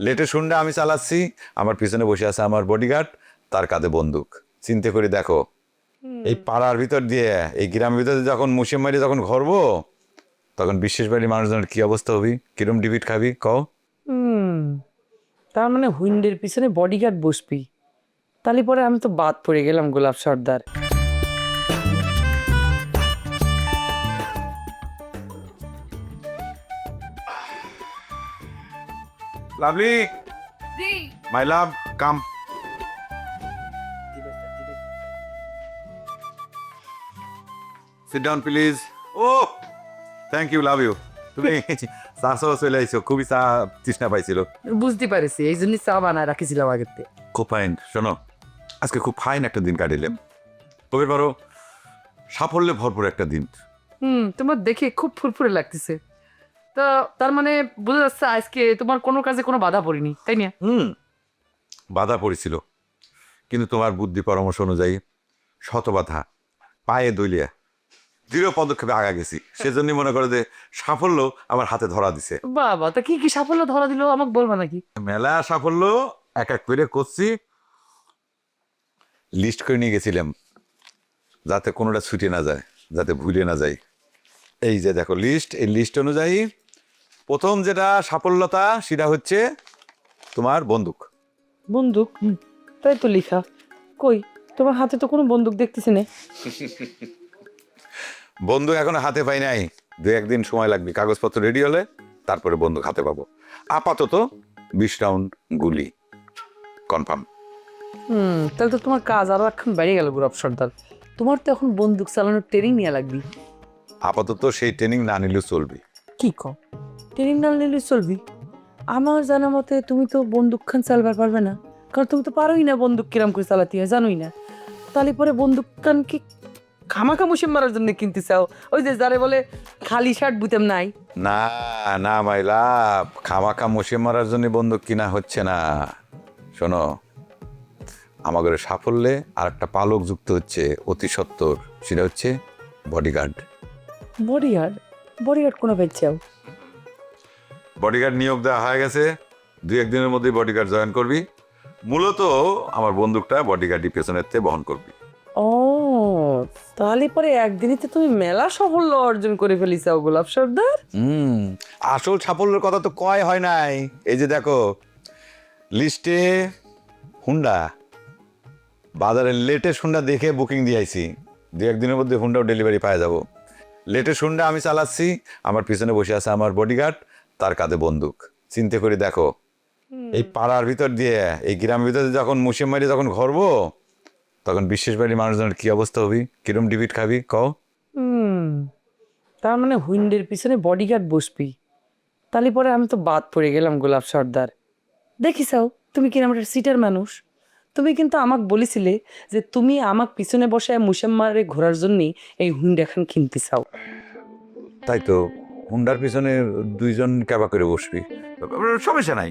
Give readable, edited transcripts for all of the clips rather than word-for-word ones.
লেটে শুনলে আমি চালাচ্ছি, আমার পিছনে বসে আছে আমার বডিগার্ড, তার কাঁধে বন্দুক। চিন্তা করে দেখো, এই পাড়ার ভিতর দিয়ে, এই গ্রামের ভিতরে যখন মুসিম মারি যখন ঘরবো, তখন বিশেষ বাড়ির মানুষজনের কি অবস্থা হবি? কিরম ডিবিট খাবি কও? তার মানে হুইন্ডের পিছনে বডিগার্ড বসবি, তাহলে পরে আমি তো বাদ পড়ে গেলাম Golap Sardar. Lovely, my love, come. Sit down please. Oh thank you, love you. তুমি চা সহ চলে আইছো, খুবই চা তৃষ্ণা পাইছিল। বুঝতে পারছি, এই জন্যই চা বানায় রাখিছিলাম আগের থেকে। খুব ফাইন। শোনো, আজকে খুব ফাইন একটা দিন কাটিলাম, তবে পারো সাফল্যে ভরপুর একটা দিন। তোমার দেখে খুব ফুরফুরে লাগতেছে। তা তার মানে বোঝা যাচ্ছে আজকে তোমার কোনো কাজে কোনো বাধা পড়েনি, তাই না? বাধা পড়েছিল, কিন্তু তোমার বুদ্ধি পরামর্শ অনুযায়ী শত বাধা পায়ে দলিয়া দৃঢ় পদক্ষেপে আগা গেছি। সেজন্যই মনে করে যে সাফল্য আমার হাতে ধরা দিছে। বাবা, তা কি কি সাফল্য ধরা দিল আমাকে বলবা নাকি? মেলা সাফল্য এক এক করে করছি, লিস্ট করে নিয়ে গেছিলাম, যাতে কোনোটা ছুটে না যায়, যাতে ভুলে না যায়। এই যে দেখো লিস্ট, এই লিস্ট অনুযায়ী প্রথম যেটা সাফল্যতা সেটা হচ্ছে তোমার বন্দুক। বন্দুক? তাই তো লেখা। কই, তোমার হাতে তো কোনো বন্দুক দেখতেছি না। বন্দুক এখনো হাতে পাই নাই, দু একদিন সময় লাগবে, কাগজপত্র রেডি হলে তারপরে বন্দুক হাতে পাবো। আপাতত 20 রাউন্ড গুলি কনফার্ম। তাহলে তো তোমার কাজ আরো এখন বেড়ে গেল গোলাপ সর্দার। তোমার তো এখন বন্দুক চালানোর ট্রেনিং নেওয়া লাগবে। আপাতত সেই ট্রেনিং না নিলেও চলবে। কি কও, ট্রেনিং না নিলে চলবি? আমার জানা মতে তুমি তো বন্দুক খান চালাবার পারবে না, কারণ তুমি তো পারোই না বন্দুক কিরাম করে চালাতে হয়, জানোই না। তাহলে পরে বন্দুক খান কি খামাখা মুসিম মারার জন্য কিনতে চাও? ওই যে যারে বলে খালি শার্ট বুতেম নাই। না না মাইলা, খামাখা মশে মারার জন্য বন্দুক কিনা হচ্ছে না। শোনো, আমাদের সাফল্যে আর একটা পালক যুক্ত হচ্ছে অতি সত্বর, সেটা হচ্ছে বডিগার্ড। বডিগার্ড? বডিগার্ড কোনো পেয়েছাও? বডিগার্ড নিয়োগ দেওয়া হয়ে গেছে, 2-1 দিনের মধ্যেই বডিগার্ড জয়েন করবি। মূলত আমার বন্দুকটা বডিগার্ডই পেছনের থেকে বহন করবি। ও, তাহলে পরে একদিনই তো তুমি মেলা সাফল্য অর্জন করে ফেলিসাও গোলাপ সর্দার। আসল সাফল্যের কথা তো কয় হয় নাই। এই যে দেখো লিস্টে হুন্ডা, বাজারে লেটেস্ট হুন্ডা দেখে বুকিং দিয়ে আইছি, 2-1 দিনের মধ্যে হুন্ডাও ডেলিভারি পাওয়া যাবো। লেটেস্ট হুন্ডা আমি চালাচ্ছি, আমার পিছনে বসে আছে আমার বডিগার্ড, তার কাঁধে বন্দুক। চিন্তা করে দেখো, এই পাড়ার ভিতর দিয়ে, এই গ্রামের ভিতরে যখন মুসিম মারি যখন ঘরবো, তখন বিশেষ বাড়ির মানুষজনের কি অবস্থা হবি? কিরম ডিবিট খাবি কও? তার মানে হুইন্ডের পিছনে বডিগার্ড বসবি, তাহলে পরে আমি তো বাদ পড়ে গেলাম গোলাপ সর্দার। দেখিসাও তুমি কিরম একটা সিটার মানুষ। তুমি কিন্তু আমাকে বলেছিলে যে তুমি আমাক পিছনে বসে মুসাম্মারে ঘোরার জন্যই এই হুইন্ডা খান কিনতে চাও। তাই তো, হুন্ডার পিছনে 2 জন ক্যাবা করে বসবি, সমস্যা নাই।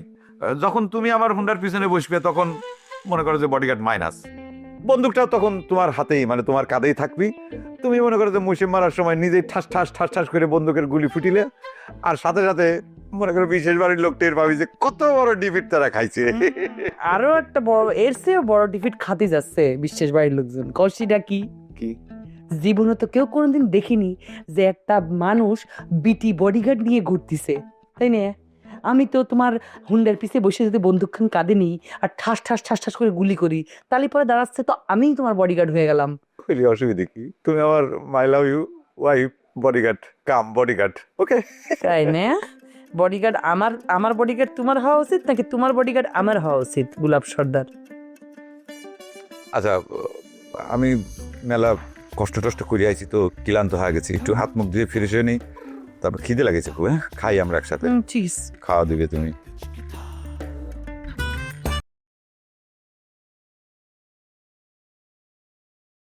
যখন তুমি আমার হুন্ডার পিছনে বসবে তখন মনে করো যে বডিগার্ড মাইনাস, বন্দুকটাও তখন তোমার হাতেই, মানে তোমার কাঁধেই থাকবি। তুমি মনে করো যে মুসিম মারার সময় নিজেই ঠাস ঠাস ঠাস ঠাস করে বন্দুকের গুলি ফুটিলে, আর সাথে সাথে মনে করো বিশেষ বাড়ির লোক টের পাবি যে কত বড় ডিফিট তারা খাইছে। আরো একটা বড়, এর চেয়েও বড় ডিফিট খাতে যাচ্ছে বিশেষ বাড়ির লোকজন। কষিটা কি? কি? জীবনে তো কেউ কোনোদিন দেখিনি যে একটা মানুষ বিটি বডিগার্ড নিয়ে ঘুরতেছে, তাই না? আমি তো তোমার হুন্ডার পিছে বসে যদি বন্দুকখান কাঁধে নিই আর ঠাস ঠাস ঠাস ঠাস করে গুলি করি, তাহলে পরে দাঁড়াচ্ছে তো আমিই তোমার বডিগার্ড হয়ে গেলাম। কইলি অসুবিধা কি? তুমি আমার my love you wife bodyguard come bodyguard, okay? তাই না? বডিগার্ড আমার, আমার বডিগার্ড তোমার হওয়া উচিত নাকি তোমার বডিগার্ড আমার হওয়া উচিত গোলাপ সর্দার? আচ্ছা, আমি মেলা কষ্ট টষ্ট করে আইছি তো, ক্লান্ত হয়ে গেছি, একটু হাত মুখ ধুয়ে ফ্রেশ হয়ে নিই, তারপর খিদে লাগেছে খুব। হ্যাঁ, খাই আমরা একসাথে। চিজ খাওয়া দিবে তুমি?